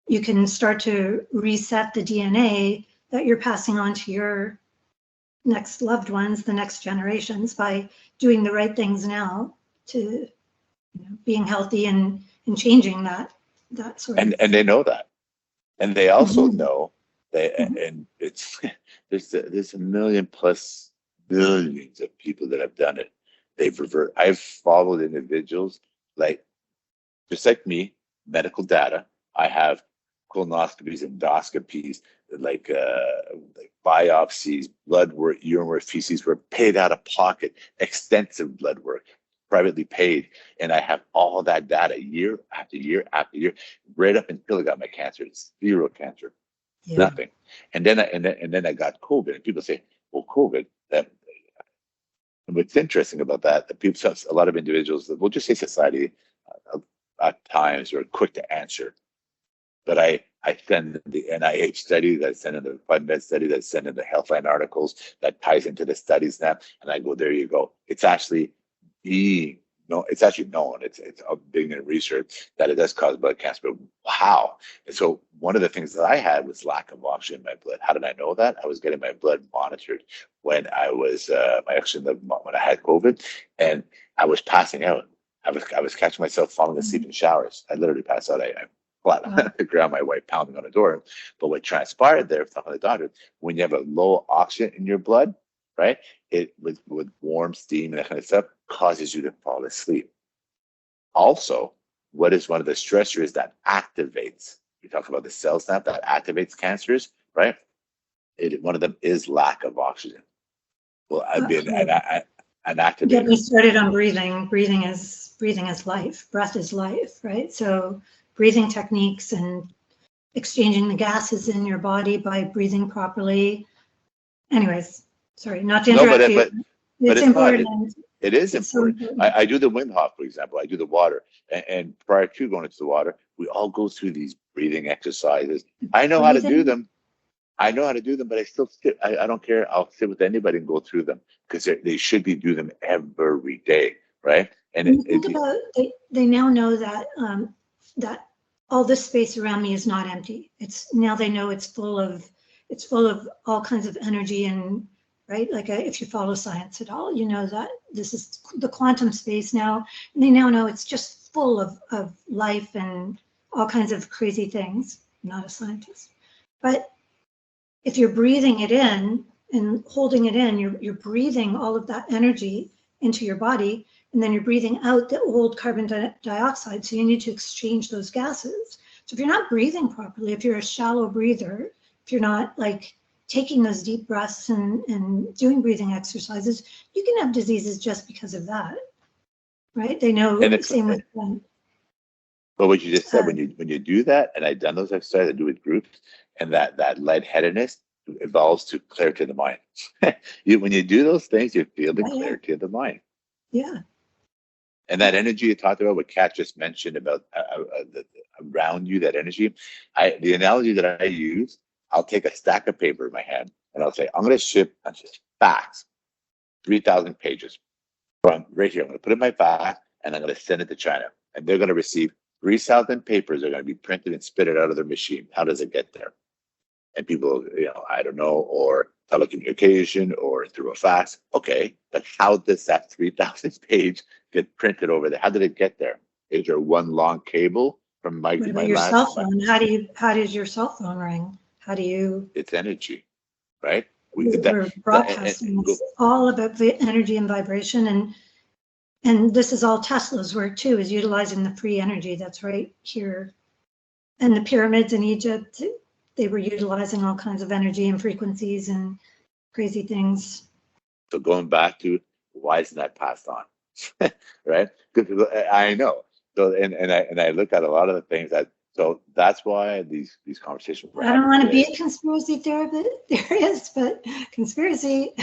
you can start to reset the DNA that you're passing on to your next loved ones, the next generations, by doing the right things now to being healthy and changing that sort of. And they know that, and they also Mhm. know that, Mhm. and it's there's a million plus billions of people that have done it. They've revert. I've followed individuals like just like me, medical data. I have colonoscopies, endoscopies, like biopsies, blood work, urine work, feces were paid out of pocket, extensive blood work, privately paid, and I have all that data year after year after year, right up until I got my cancer. It's zero cancer, Yeah. nothing. And then I got COVID, and people say, "Well, COVID." That and what's interesting about that, people, a lot of individuals, we'll just say society, at times are quick to answer. But I send the NIH study, that I send in the PubMed study, that I send in the Healthline articles that ties into the studies now, and I go, there you go. It's actually being no, it's actually known. It's being in research that it does cause blood cancer. But how? And so one of the things that I had was lack of oxygen in my blood. How did I know that? I was getting my blood monitored when I was when I had COVID, and I was passing out. I was catching myself falling asleep in showers. I literally passed out. I flat on Wow. the ground, my wife pounding on the door. But what transpired there, talking to the doctor, when you have a low oxygen in your blood, right? It with warm steam and that kind of stuff causes you to fall asleep. Also, what is one of the stressors that activates? We talk about the cell snap that activates cancers, right? One of them is lack of oxygen. Well, I've been an Get me activator. started on breathing. Breathing is life. Breath is life, right? So breathing techniques and exchanging the gases in your body by breathing properly. Anyways, sorry, not to No, interrupt you. but It's it's not. important. It is It's so important. important. I do the Wim Hof, for example. I do the water, and prior to going into the water, we all go through these breathing exercises. I know how to do Breathing. them. I know how to do them, but I still sit. I don't care. I'll sit with anybody and go through them because they should be do them every day, right? And When you think about, they now know that all this space around me is not empty. It's now they know it's full of all kinds of energy and right. Like if you follow science at all, you know that this is the quantum space now, and they now know it's just full of life and all kinds of crazy things. I'm not a scientist, but if you're breathing it in and holding it in, you're breathing all of that energy into your body, and then you're breathing out the old carbon dioxide. So you need to exchange those gases. So if you're not breathing properly, if you're a shallow breather, if you're not like taking those deep breaths and doing breathing exercises, you can have diseases just because of that, right? They and know, it's same with but what you just said, uh, when you do that, and I've done those exercises, I do with groups, and that lightheadedness evolves to clarity of the mind. When you do those things, you feel the yeah, clarity of the mind. yeah, And that energy you talked about, what Kat just mentioned about around you, that energy. The analogy that I use, I'll take a stack of paper in my hand and I'll say, I'm going to ship just facts, 3,000 pages from right here. I'm going to put it in my fax and I'm going to send it to China. And they're going to receive 3,000 papers. They're going to be printed and spit it out of their machine. How does it get there? And people, I don't know, or telecommunication or through a fax. Okay, but how does that 3,000 page get printed over there? How did it get there? Is there one long cable from my what about my your lab? cell phone? How does your cell phone ring? How do you It's energy, right? we're broadcasting? Go, It's all about energy and vibration, and this is all Tesla's work too, is utilizing the free energy that's right here. And the pyramids in Egypt, they were utilizing all kinds of energy and frequencies and crazy things. so going back to why isn't that passed on, right? Because I know. So and I look at a lot of the things that. So that's why these conversations we're I don't having want to be today. a conspiracy theorist, but conspiracy.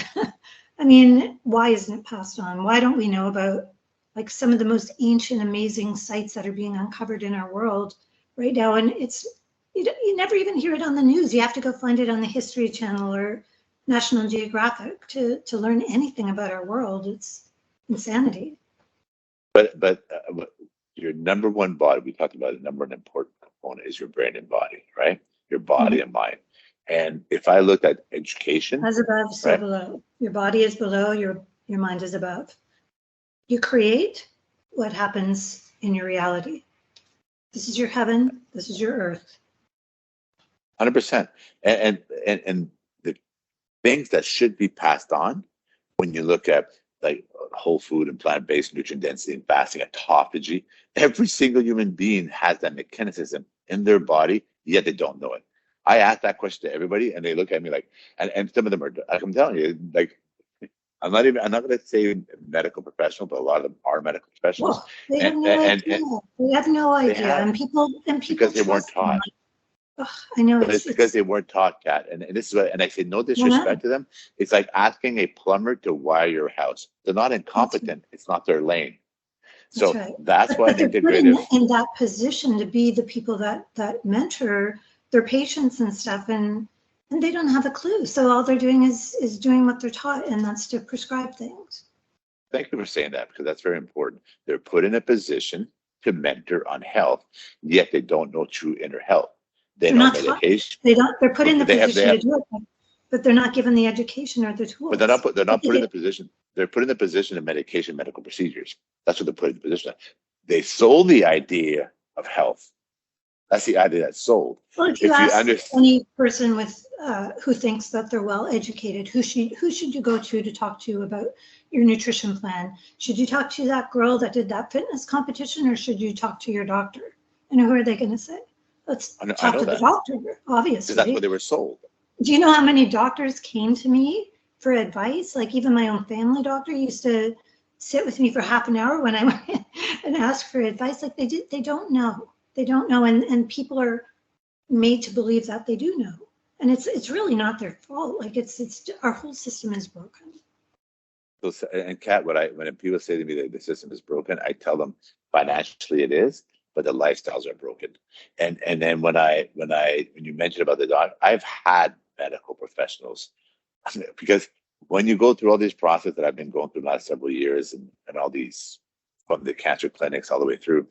I mean, why isn't it passed on? Why don't we know about like some of the most ancient, amazing sites that are being uncovered in our world right now? And it's you never even hear it on the news. You have to go find it on the History Channel or National Geographic to learn anything about our world. It's insanity. But your number one body, we talked about the number one important component is your brain and body, right? Your body Mhm. and mind. And if I look at education, As above, so right? below. Your body is below, your mind is above. You create what happens in your reality. This is your heaven, this is your earth. 100%. And the things that should be passed on when you look at like whole food and plant-based nutrient density and fasting, autophagy, every single human being has that mechanism in their body, yet they don't know it. I ask that question to everybody and they look at me like, and some of them are, like I'm telling you, like, I'm not going to say medical professional, but a lot of them are medical professionals. Well, they have And, no and, idea. and They have no they idea. have, And people because they weren't trust them. taught. Ugh, I know But it's because it's they weren't taught that. And this is what, and I say no I know. disrespect to them. It's like asking a plumber to wire your house. They're not That's right. incompetent. It's not their lane. That's So right. that's why But an they're put in, integrative, in that position to be the people that mentor their patients and stuff, and they don't have a clue. So all they're doing is doing what they're taught, and that's to prescribe things. thank you for saying that because that's very important. They're put in a position to mentor on health, yet they don't know true inner health. They They're know not taught. medication, They don't. They're put in the but position to do it, but they're not given the education or the but tools. they're I not think put in the position. They're put in the position of medication, medical procedures. That's what they're put in the position. They sold the idea of health. That's the idea that's sold. Well, if you If you ask understand, any person with who thinks that they're well educated, who should you go to talk to about your nutrition plan? Should you talk to that girl that did that fitness competition, or should you talk to your doctor? And who are they going to say? Let's I talk know to the that doctor, because that's what obviously. they were sold. Do you know how many doctors came to me for advice? Like even my own family doctor used to sit with me for half an hour when I went and asked for advice. Like they don't know. They don't know, and people are made to believe that they do know, and it's really not their fault. Like it's our whole system is broken. So, and Kat, when people say to me that the system is broken, I tell them financially it is, but the lifestyles are broken. And then when you mentioned about the doc, I've had medical professionals because when you go through all these processes that I've been going through the last several years and all these from the cancer clinics all the way through,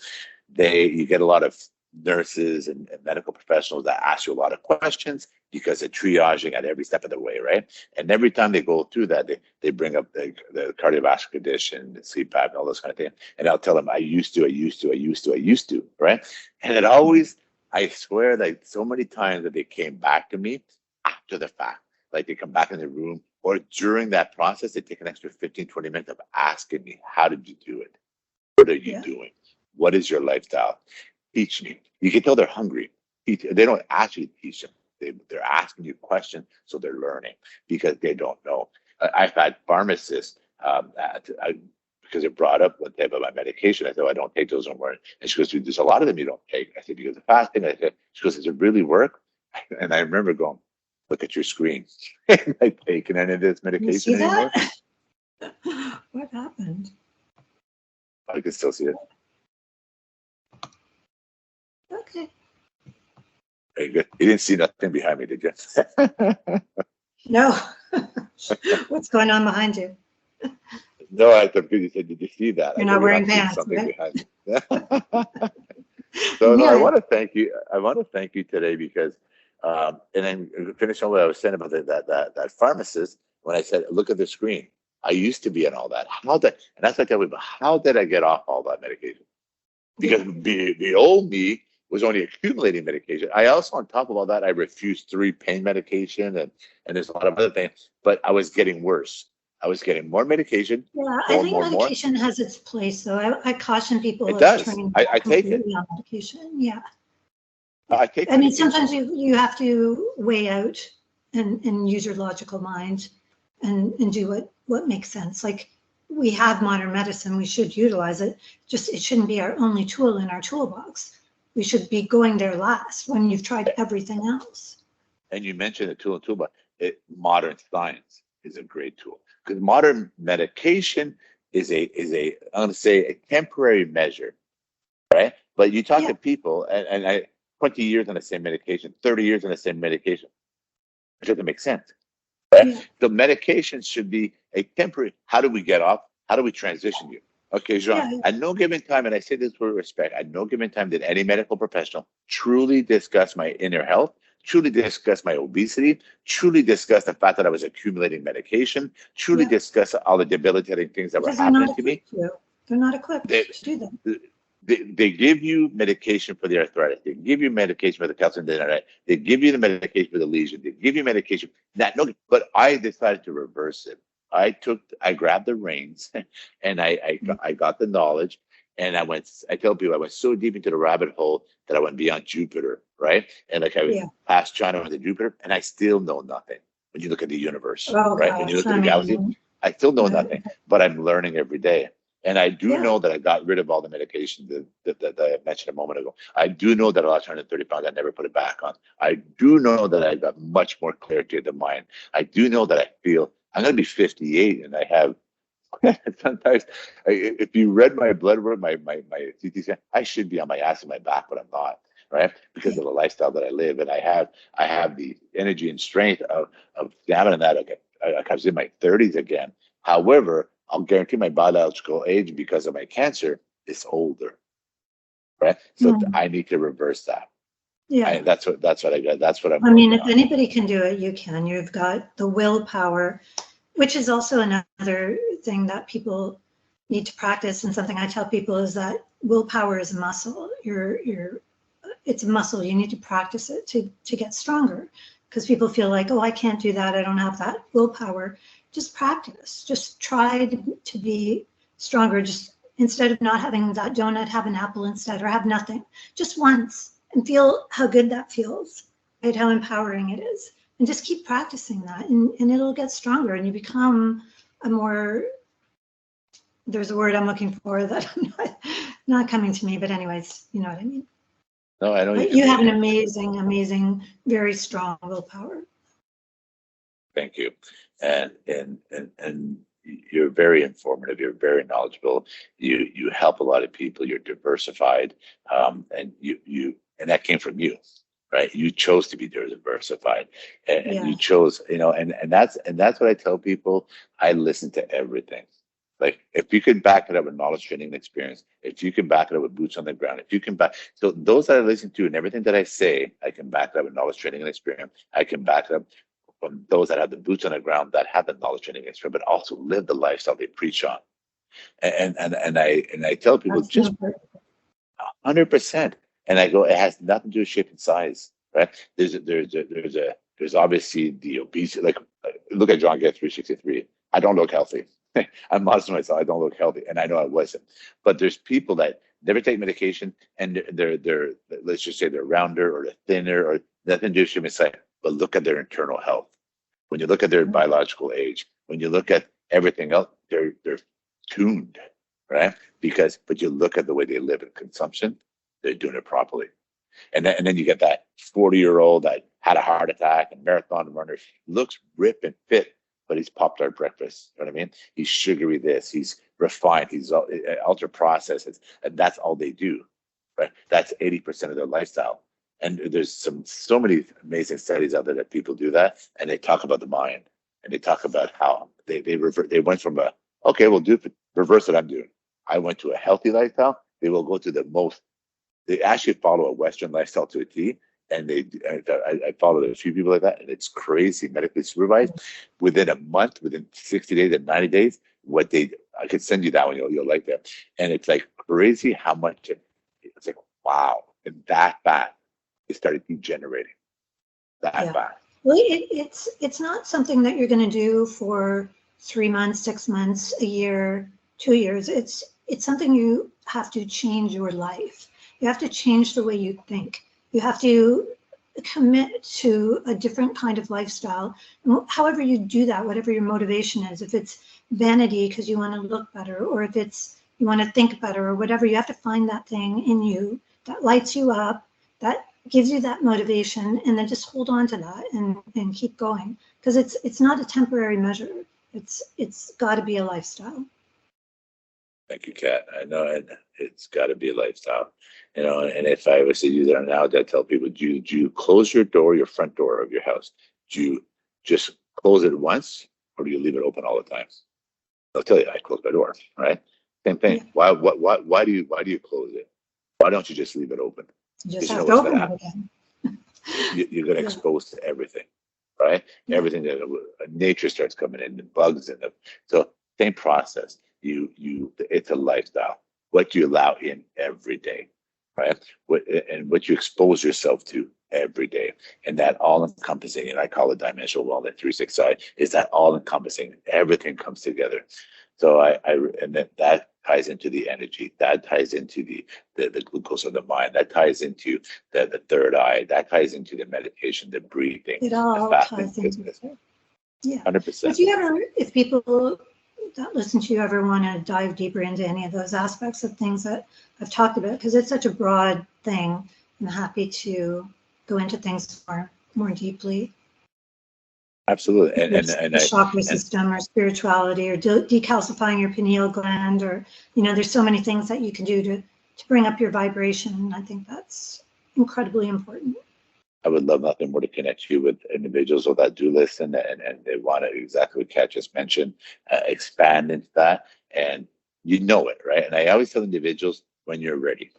you get a lot of nurses and medical professionals that ask you a lot of questions because they're triaging at every step of the way, right? And every time they go through that, they bring up the cardiovascular condition, the sleep apnea, all those kind of things. And I'll tell them, I used to, right? And it always, I swear that so many times that they came back to me after the fact, like they come back in the room or during that process, they take an extra 15, 20 minutes of asking me, how did you do it? What are you Yeah, doing? What is your lifestyle? Teach me. You can tell they're hungry. They don't actually teach them. They're asking you questions, so they're learning because they don't know. I've had pharmacists because it brought up one day about my medication. I said, I don't take those anymore. And she goes, there's a lot of them you don't take. I said, because of fasting. I said, she goes, does it really work? And I remember going, look at your screen. I'm not taking any of this you see medication that? anymore. What happened? I can still see it. Okay. Very good. You didn't see nothing behind me, did you? No. What's going on behind you? No, I thought you said, did you see that? I You're thought not you're wearing not seeing pants, something right? behind me. So no, I Yeah. want to thank you. I want to thank you today because, and then finish on what I was saying about that pharmacist. When I said, look at the screen, I used to be on all that. And that's like, how did I get off all that medication? Because Yeah. the old me was only accumulating medication. I also, on top of all that, I refused 3 pain medication and there's a lot of other things, but I was getting worse. I was getting more medication, Yeah, I think more. medication has its place, though. I caution people It of does. turning I take it. completely on medication. Yeah. I take I mean, medication. sometimes you have to weigh out and use your logical mind and do what makes sense. Like we have modern medicine, we should utilize it. Just it shouldn't be our only tool in our toolbox. We should be going there last when you've tried everything else. And you mentioned a tool, but modern science is a great tool because modern medication is I'm going to say a temporary measure, right? But you talk Yeah, to people, and 20 years on the same medication, 30 years on the same medication, it doesn't make sense, right? yeah, The medication should be a temporary. How do we get off? How do we transition you? Okay, Jean, Yeah, at no given time, and I say this with respect, at no given time did any medical professional truly discuss my inner health, truly discuss my obesity, truly discuss the fact that I was accumulating medication, truly yeah, discuss all the debilitating things that were because they're not happening to me. equipped to. They're not They, equipped to do that. they give you medication for the arthritis. They give you medication for the calcium dendritic. They give you the medication for the lesion. They give you medication. That no, but I decided to reverse it. I grabbed the reins, and I got the knowledge, and I went. I tell people I went so deep into the rabbit hole that I went beyond Jupiter, right? And like I was Yeah. past China into Jupiter, and I still know nothing. When you look at the universe, Oh right? When you gosh, look at I the galaxy, mean, I still know uh, nothing, but I'm learning every day. And I do yeah, know that I got rid of all the medication that I mentioned a moment ago. I do know that I lost 130 pounds. I never put it back on. I do know that I got much more clarity of the mind. I do know that I feel I'm going to be 58 and I have sometimes if you read my blood work, my CT scan, I should be on my ass and my back, but I'm not, right? Because yeah, of the lifestyle that I live, and I have the energy and strength of stamina that I was in my 30s again. However, I'll guarantee my biological age because of my cancer is older, right? So mm, I need to reverse that. yeah. That's what I got. That's what I'm I mean, working if on. anybody can do it, you can. You've got the willpower, which is also another thing that people need to practice. And something I tell people is that willpower is a muscle. It's a muscle. You need to practice it to get stronger. Because people feel like, oh, I can't do that. I don't have that willpower. Just practice. Just try to be stronger. Just instead of not having that donut, have an apple instead, or have nothing. Just once, and feel how good that feels, right? How empowering it is. And just keep practicing that, and it'll get stronger, and you become a more, there's a word I'm looking for that I'm not coming to me, but anyways, you know what I mean. No, I know you But do. you have an amazing, amazing, very strong willpower. Thank you. And you're very informative. You're very knowledgeable. You help a lot of people. You're diversified, and and that came from you, right? You chose to be diversified, and Yeah, you chose, and that's what I tell people. I listen to everything. Like if you can back it up with knowledge, training, and experience, if you can back it up with boots on the ground, if you can back, so those that I listen to and everything that I say, I can back it up with knowledge, training, and experience. I can back it up from those that have the boots on the ground, that have the knowledge and experience, but also live the lifestyle they preach on. And I tell people that's the just important. 100%. And I go, it has nothing to do with shape and size, right? There's obviously the obesity. Like look at John Get 363. I don't look healthy. I'm honest with myself. I don't look healthy, and I know I wasn't. But there's people that never take medication, and they're let's just say they're rounder or they're thinner or nothing to do with shape and size. But look at their internal health. When you look at their biological age, when you look at everything else, they're tuned, right? But you look at the way they live in consumption, they're doing it properly. And then you get that 40-year-old that had a heart attack and marathon runner, looks ripped and fit, but he's popped our breakfast. You know what I mean? He's sugary this, he's refined, he's ultra processed, and that's all they do, right? That's 80% of their lifestyle. And there's so many amazing studies out there that people do that, and they talk about the mind, and they talk about how they went from a okay, we'll do reverse what I'm doing. I went to a healthy lifestyle. They will go to the most. They actually follow a Western lifestyle to a T, and I followed a few people like that, and it's crazy, medically supervised. Within a month, within 60 days and 90 days, what they I could send you that one. You'll like that, and it's like crazy how much it's like wow, and that fast it started degenerating that Yeah. fast. Well, it's not something that you're going to do for 3 months, 6 months, a year, 2 years. It's something you have to change your life. You have to change the way you think. You have to commit to a different kind of lifestyle. However you do that, whatever your motivation is, if it's vanity because you want to look better, or if it's you want to think better, or whatever, you have to find that thing in you that lights you up, that gives you that motivation, and then just hold on to that and keep going, because it's not a temporary measure. It's got to be a lifestyle. Thank you, Kat. I know it's got to be a lifestyle, And if I was to use it now, I'd tell people: do you close your door, your front door of your house? Do you just close it once, or do you leave it open all the time? I'll tell you, I close my door, right? Same thing. Yeah. Why do you close it? Why don't you just leave it open? You just Because you know have to what's going open to it happen. again. You're going to Yeah. expose to everything, right? Yeah. Everything that nature starts coming in, the bugs and the so same process. It's a lifestyle. What you allow in every day, right? What you expose yourself to every day, and that all encompassing, and I call it dimensional wellness 365, is that all encompassing. Everything comes together. So and that ties into the energy. That ties into the glucose of the mind. That ties into the third eye. That ties into the meditation, the breathing, It the all fasting. ties into it. Yeah. If 100%. you ever, if people that listen to you ever want to dive deeper into any of those aspects of things that I've talked about, because it's such a broad thing, I'm happy to go into things more deeply. Absolutely. The chakra system or spirituality or decalcifying your pineal gland, or, there's so many things that you can do to bring up your vibration. I think that's incredibly important. I would love nothing more to connect you with individuals that do listen and they want to exactly what Kat just mentioned, expand into that. And you know it, right? And I always tell individuals, when you're ready.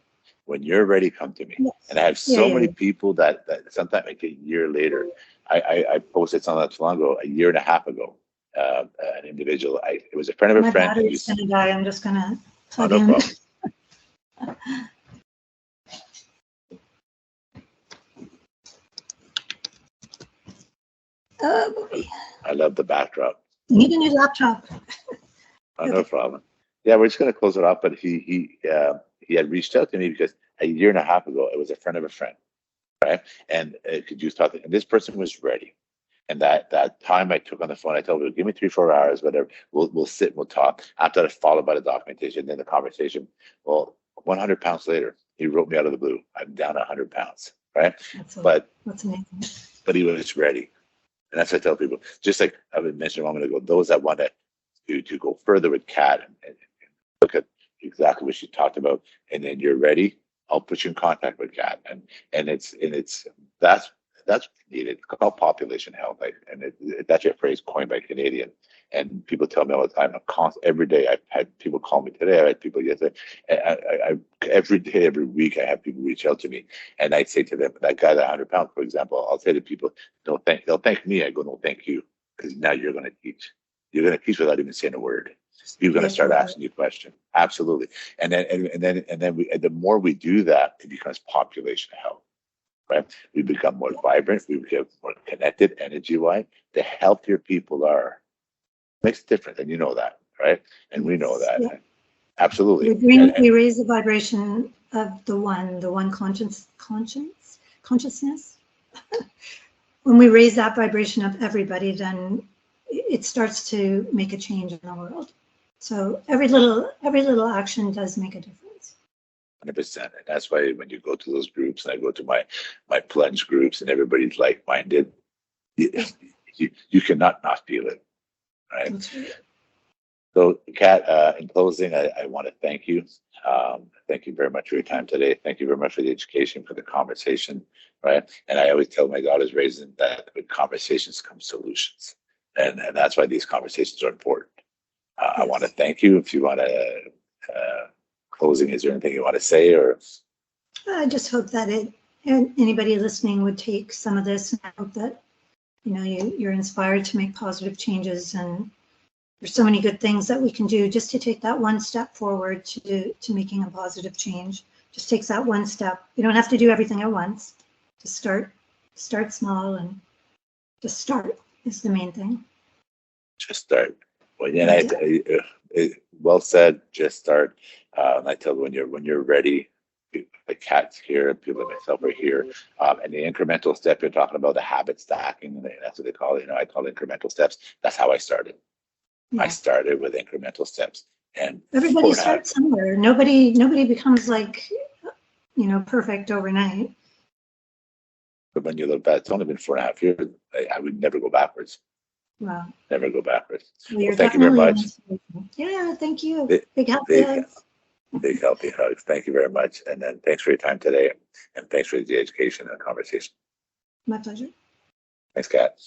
When you're ready, come to me. Yes. And I have Yeah, so yeah, many yeah. people that sometimes like a year later, I posted something not too long ago, a year and a half ago, an individual, it was a friend of a My friend who battery's used, gonna die. I'm just gonna oh, plug no in. problem. Oh boy. I love the backdrop. You need a new laptop. Oh, no Okay. problem. Yeah, we're just going to close it off. But he had reached out to me because a year and a half ago, it was a friend of a friend, right? And could you talk? And this person was ready. And that time I took on the phone, I told him, give me 3 4 hours, whatever. We'll sit and we'll talk. After that, followed by the documentation, then the conversation. Well, 100 pounds later, he wrote me out of the blue. I'm down 100 pounds, right? But That's amazing. but he was ready. And that's what I tell people. Just like I mentioned a moment ago, those that want to go further with Kat and look at exactly what she talked about, and then you're ready, I'll put you in contact with Kat. And it's that's needed. It's called population health, and that's a phrase coined by Canadian. And people tell me all the time, every day. I've had people call me today. I had people yesterday. Every day, every week, I have people reach out to me, and I say to them, that guy, that 100 pounds, for example, I'll say to people, they'll thank me. I go, no, thank you, because now you're going to teach. You're going to teach without even saying a word. You're going to start asking you questions. Absolutely. And then the more we do that, it becomes population health, right? We become more vibrant. We become more connected energy-wise. The healthier people are, makes a difference, and you know that, right? And we know that. Yeah. Absolutely. We raise the vibration of the one consciousness. When we raise that vibration of everybody, then it starts to make a change in the world. So every little action does make a difference. 100%. And that's why when you go to those groups, and I go to my plunge groups, and everybody's like-minded, you cannot not feel it, right? That's right. So, Kat, in closing, I want to thank you. Thank you very much for your time today. Thank you very much for the education, for the conversation, right? And I always tell my daughters raising that with conversations come solutions. And that's why these conversations are important. Yes. I want to thank you. If you want to, closing, is there anything you want to say? Or I just hope that anybody listening would take some of this, and I hope that you're inspired to make positive changes. And there's so many good things that we can do just to take that one step forward to making a positive change. Just takes that one step. You don't have to do everything at once. Just start small, and just start is the main thing. just start. Well, yeah, well said. Just start. I tell you, when you're ready, the Kat's here, people like myself are here, and the incremental step you're talking about, the habit stacking, that's what they call it. I call it incremental steps. That's how I started. Yeah. I started with incremental steps, and everybody starts somewhere. Nobody becomes perfect overnight. But when you look back, it's only been 4.5 years. I would never go backwards. Wow. Never go backwards. Well, thank you very much. Yeah, thank you. Big healthy hugs. Thank you very much. And then thanks for your time today. And thanks for the education and conversation. My pleasure. Thanks, Kat.